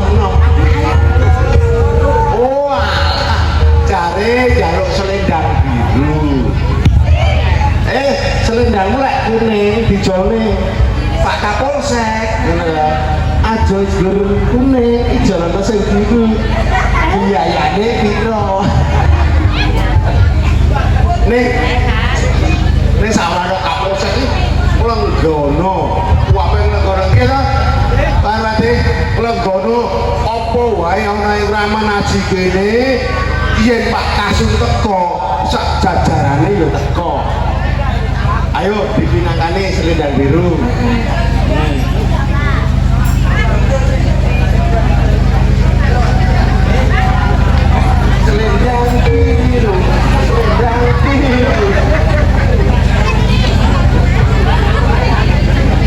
nom-nom. Oh alah, cari jaluk selendang biru. Selendangmu lek kuning dijone Pak Kapolsek ngono lho. Aja jur kuning, ijo ana sing biru. Biayane piro? Ning sawarana Kapolsek iki Lenggono. Wae negara iki to. Parwati Lenggono apa wae ana ing Raman Aji kene yen Pak Kasum teko sak jajarane ya teko. Ayo dipinangkane selendang biru. Selendang biru, selendang biru.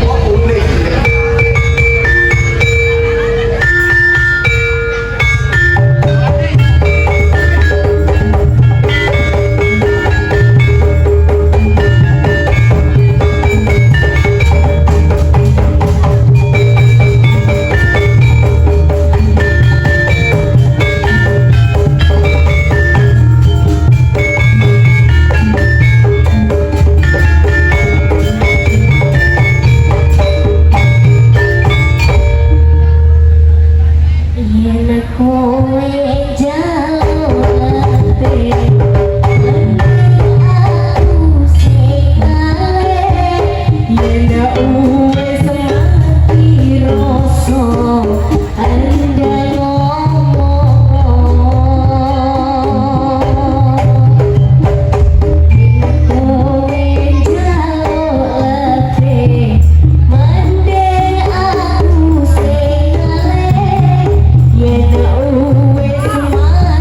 Oh unik. Yeah, no, it's my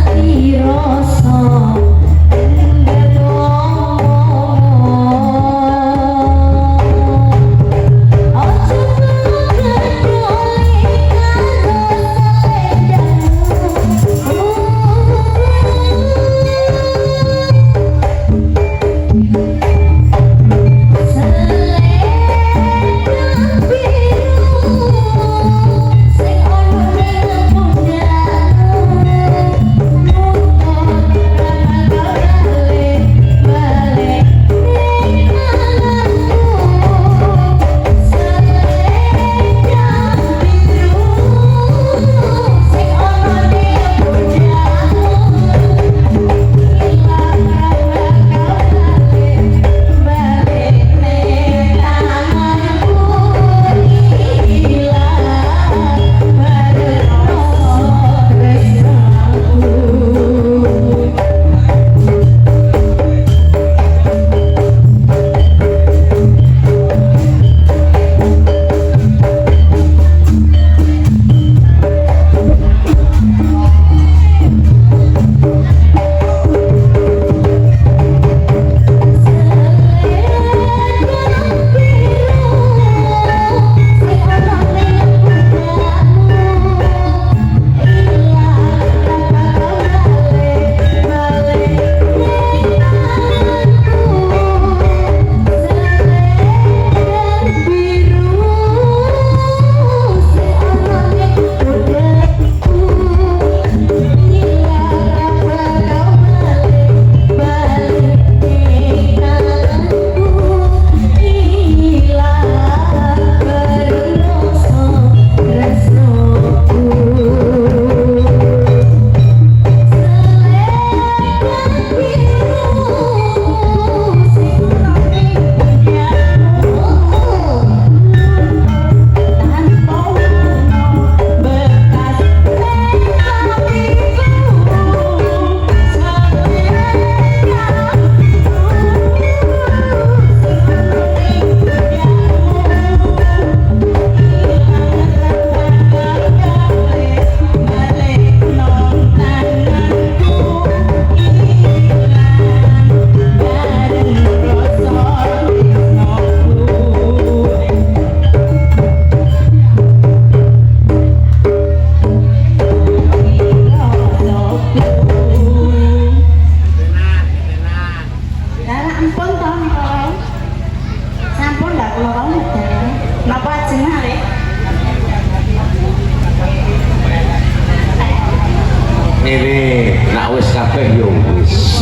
ngene nak wis kabeh yo wis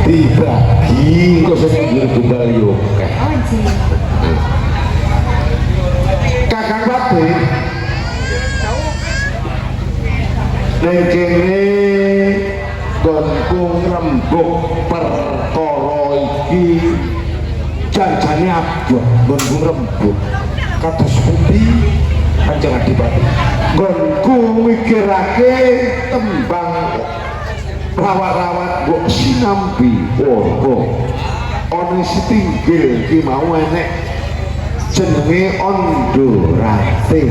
dibagi kok sing tunggal yo akeh. Kakang Pati ning kene gonku ngrembug perkara iki janjane abot gonku ngrembug kados pundi Kanjeng Adipati gonku mikirake tembang rawat-rawat mbok sinambi ana setinggil ki mau enek jenenge Ondorate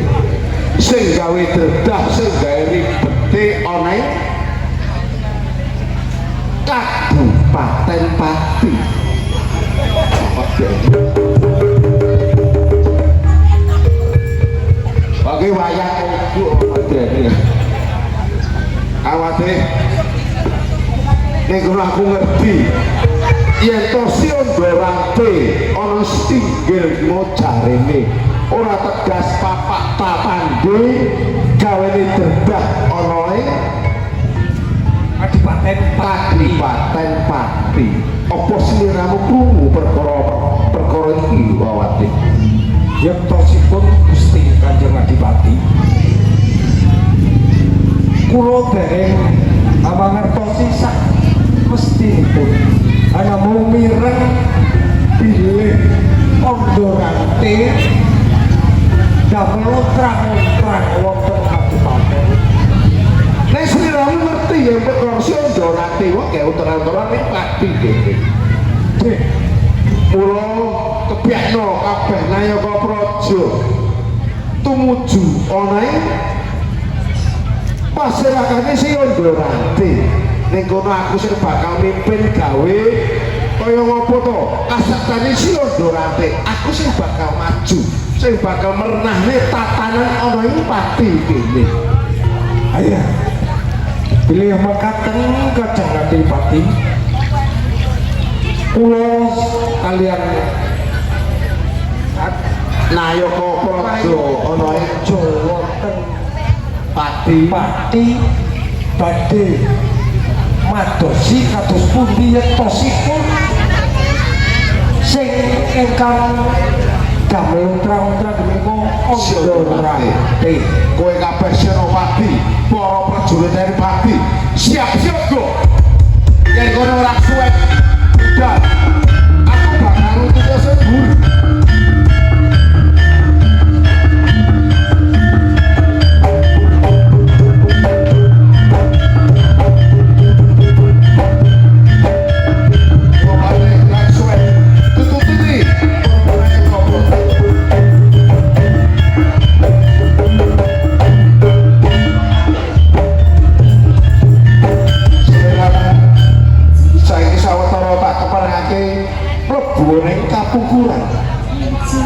sing gawe dredah sing gawe ribete ana Kabupaten Pati. Oke wayang ojo padane. Awate nek aku ngerti yen to si Ondorate ana setinggil mojarene ora tegas papak papande gawene dredah ana Kadipaten Pati. Apa sliramu krungu perkara iki Wawati? Yektosipun Gusti Kanjeng Adipati. Kula dereng amangertosi sak mestinipun ana mung mireng bilih Ondorate damel terang-terang wonten Kadipaten. Nek sliramu ngerti ya perkara si Ondorate wae utara-utara ning Pati dhewe. Mula kebyakno kabeh Nayaka Praja tumuju ana ing pasirakane si Ondorate. Ning kono aku sing bakal mimpin gawe kaya ngopo to? Kasaktane si Ondorate, aku sing bakal maju, sing bakal merenahne tatanan ana ing Pati kene. Ayo. Bilih mekaten Kanjeng Adipati. Kula kalian Nayaka Praja ana ing Jawa ten Pati badhe madosi kados pundi yektosipun sing ingkang damel terang-terang menika Ondorate. Kowe kabeh Senopati, para prajurit dari Pati, siap-siap go. Yen kono ora suwe udan, aku bakal nuntut sebur.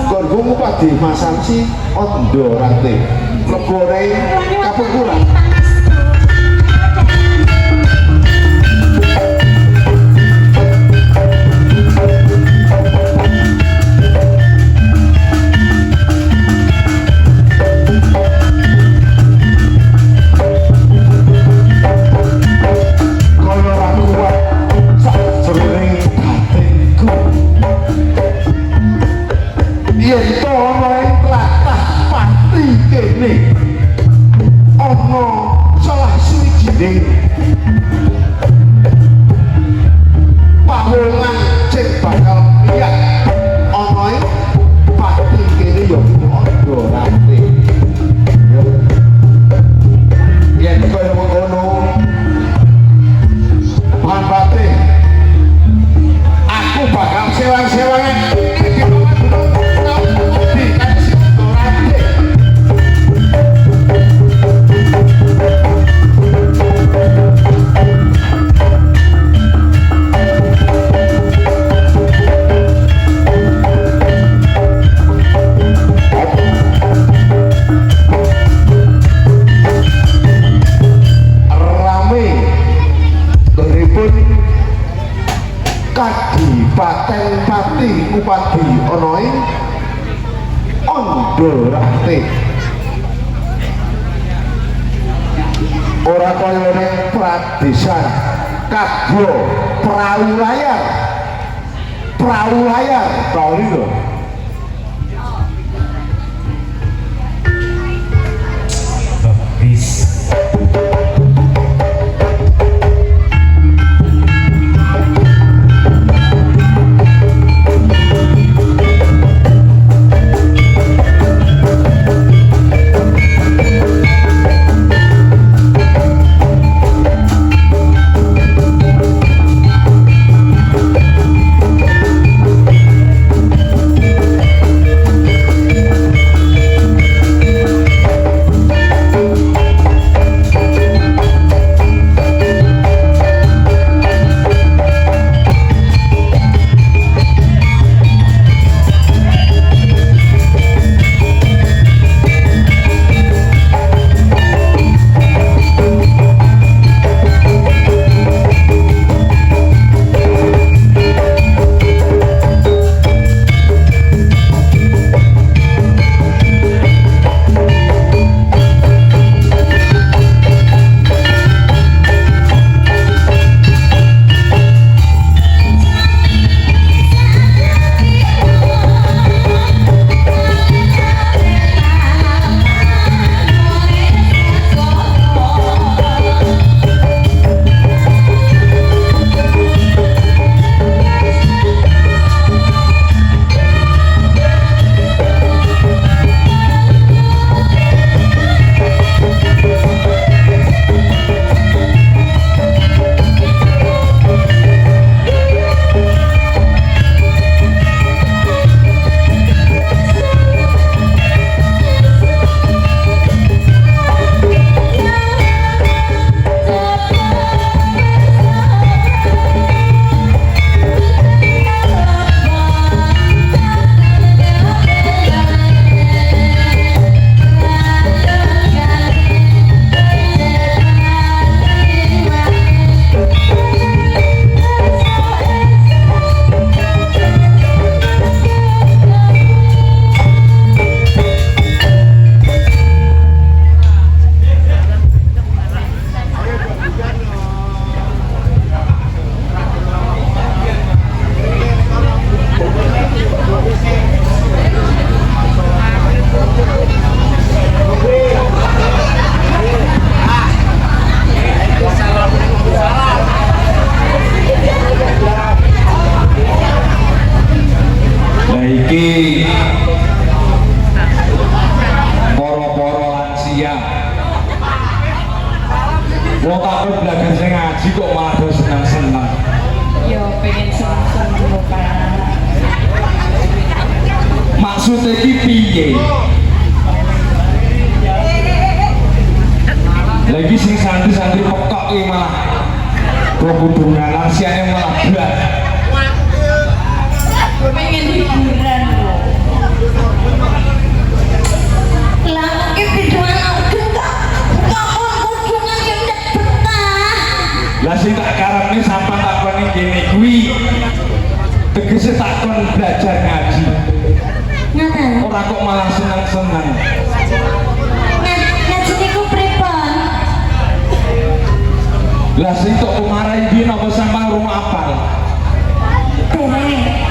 Gonku Padi Masansi Ondorate lebone Kapungkuran. Yen to ana ing tlatah Pati kene ana salah suwijining pawongan sing bakal lihat ana ing Pati kene ya Ondorate. Yen kaya ngono Pati aku bakal sewang-sewangan Kadipaten Pati Upadi ana ing Ondorate. ora kaya ning Pradesan Kadya perahu layar tau lho. Wong takut belajar sing ngaji kok malah do seneng-seneng. Yo pengen seneng-seneng lho Pak. Maksudnya iki piye? Lagi sing santri-santri pekok iki malah kebudungan lansiane malah berat. Pengen hiburan lho. Lah iki biduan aku enggak. Kudungan yang ndak betah. Lah sing tak karepne sampean tak koni kene kuwi tegese tak kon belajar ngaji. Ngaten. Ora kok malah seneng-seneng. Ngaji niku pripun? Lah sing tok kemarai iki napa sampean rumah apal? Dereng.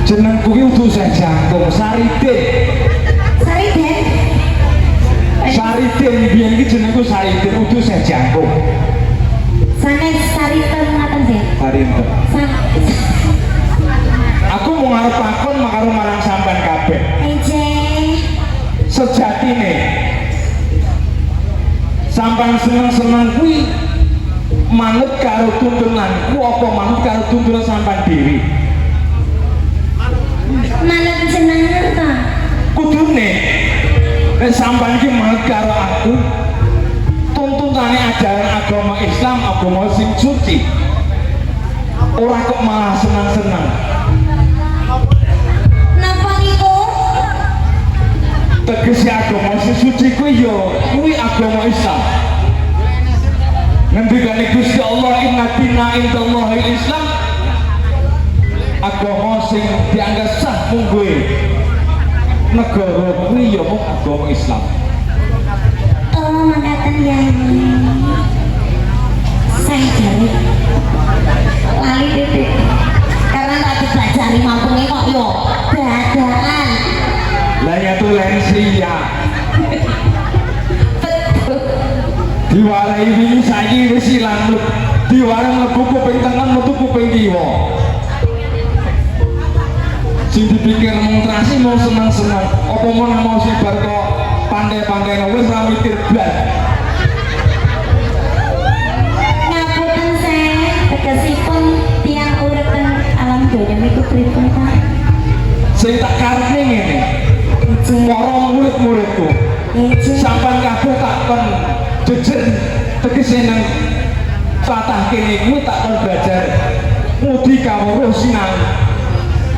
Jeneng kuwi udu saya jangkung Saridin. Saridin. Saridin biyen iki jenengku Saridin udu saya jangkung. Sanes Saridin ngaten sih. Saridin. Aku mau ngarep pakon makaro marang sampean kabeh. Eje. Sejatine sampean seneng-seneng kuwi manut karo tuntunanku apa manut karo tuntunan sampean dhewe? Manut jenengan ta? Kudune nek sampean iki manut karo aku tuntutane ajaran agama Islam, agama sing suci. Ora kok malah seneng-seneng. Napa niku? Tegese agama sing suci kuwi yo kuwi agama Islam. Ngendikane Gusti Allah inna dina indallahil Islam. Agama sing dianggap sah mung kowe negara kuwi ya mung agama Islam. Oh, mangkatan yang saya jari lali titik karena tak dipelajari mampungnya kok yo dadaan. Lah ya tuh lensia Betul. diwarai wingi saiki wis ilang diwarai mlebu kuping tengen metu kuping kiwa. Sing dipikir mung trasi mau seneng-seneng apa mau sibar kok pandai-pandai wis ra mikir blas. Ngapunten saya tegesipun tiang urip teng alam donya niku pripun ta? Sing tak karepne ngene. Para murid-muridku sampean kabeh tak kon jejer tegese nang tatah kene kuwi tak kon belajar ngudi kawruh sinau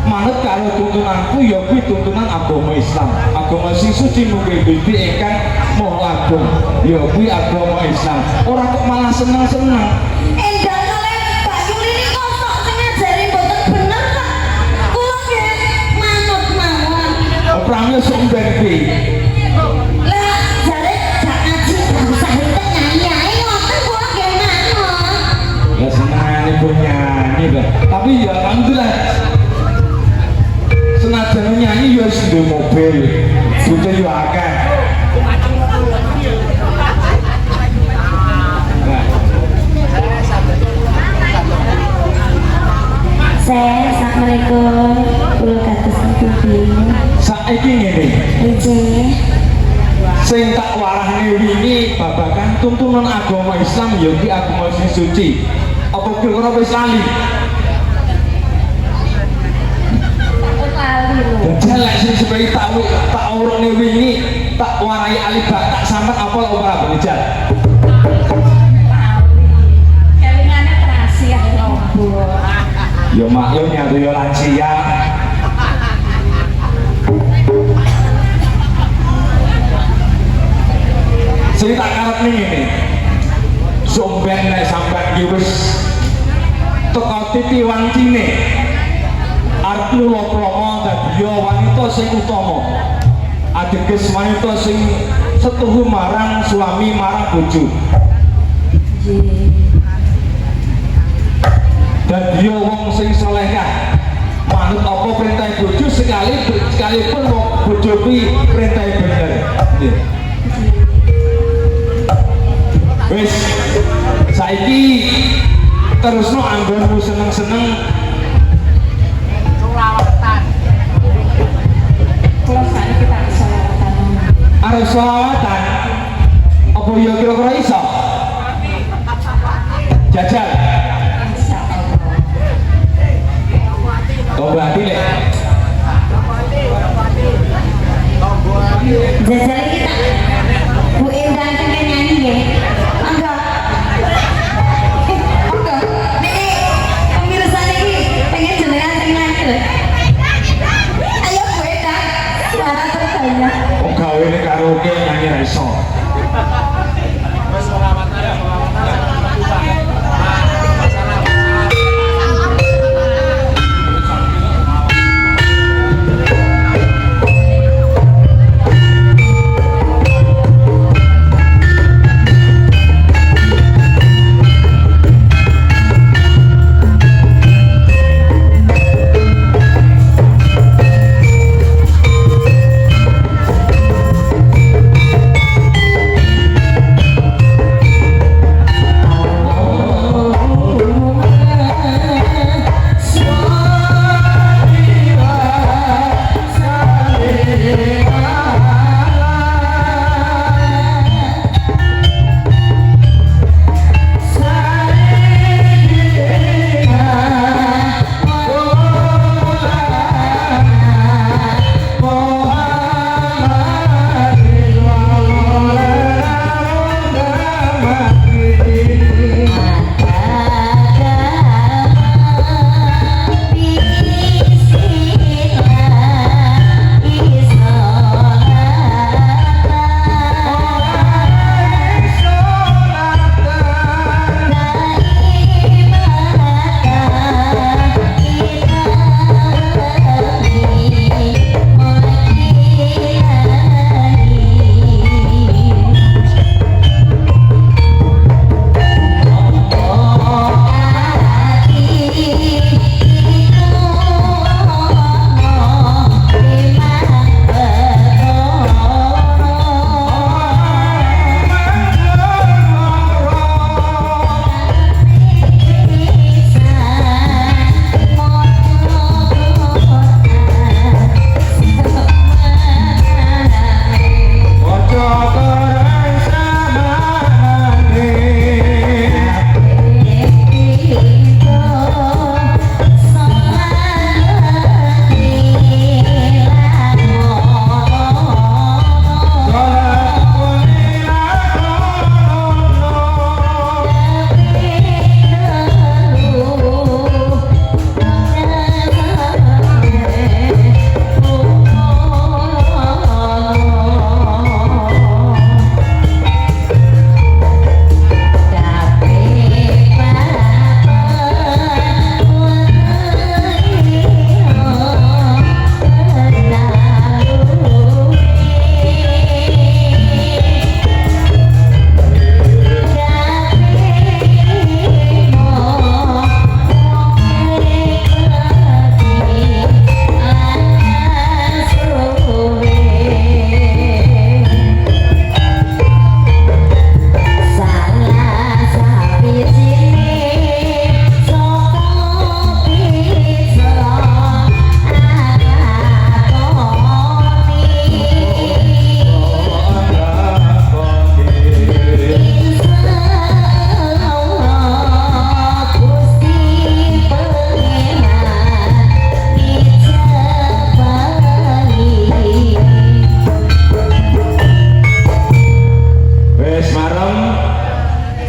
manut karo tuntunanku ya kuwi tuntunan agama Islam. Agama sing suci mungkin binti ingkang maha agung ya kuwi agama Islam. Ora kok malah seneng-seneng. Endang kalian Pak Yuli ini kosok sing ngajari mboten bener kok. Kula nggih manut mawon. Oprane sok ben kuwi. Lah jare jak ngaji usah enten nyanyi ae ngoten kula nggih manut. Ya senengane ku nyanyi lho. Tapi ya alhamdulillah senajan nyanyi ya wis duwe mobil. Butuh yo akeh. Saya assalamualaikum kula kados pundi. Saiki ngene. Nggih. Sing tak warahne wingi babagan tuntunan agama Islam ya ki agama sing suci. Apa kira-kira wis lali? Lali lho. Jelek sing sebaik tak urune wingi tak warai alibak tak sampe apal ora belajar. Kelingane terasi ya robo. Ya maklum nyatu ya lansia. Sing tak karepne ngene. Somben nek sampean iki wis teko titi wancine. Arep nulo promo dadi wanita sing utama. Ateges wanita sing setuhu marang suami marang bojo. Dan dia wong sing salehah. Manut apa perintah bojo sekalipun wong bojo kuwi perintah bener. Nggih. Wis saiki terusno anggonmu seneng-seneng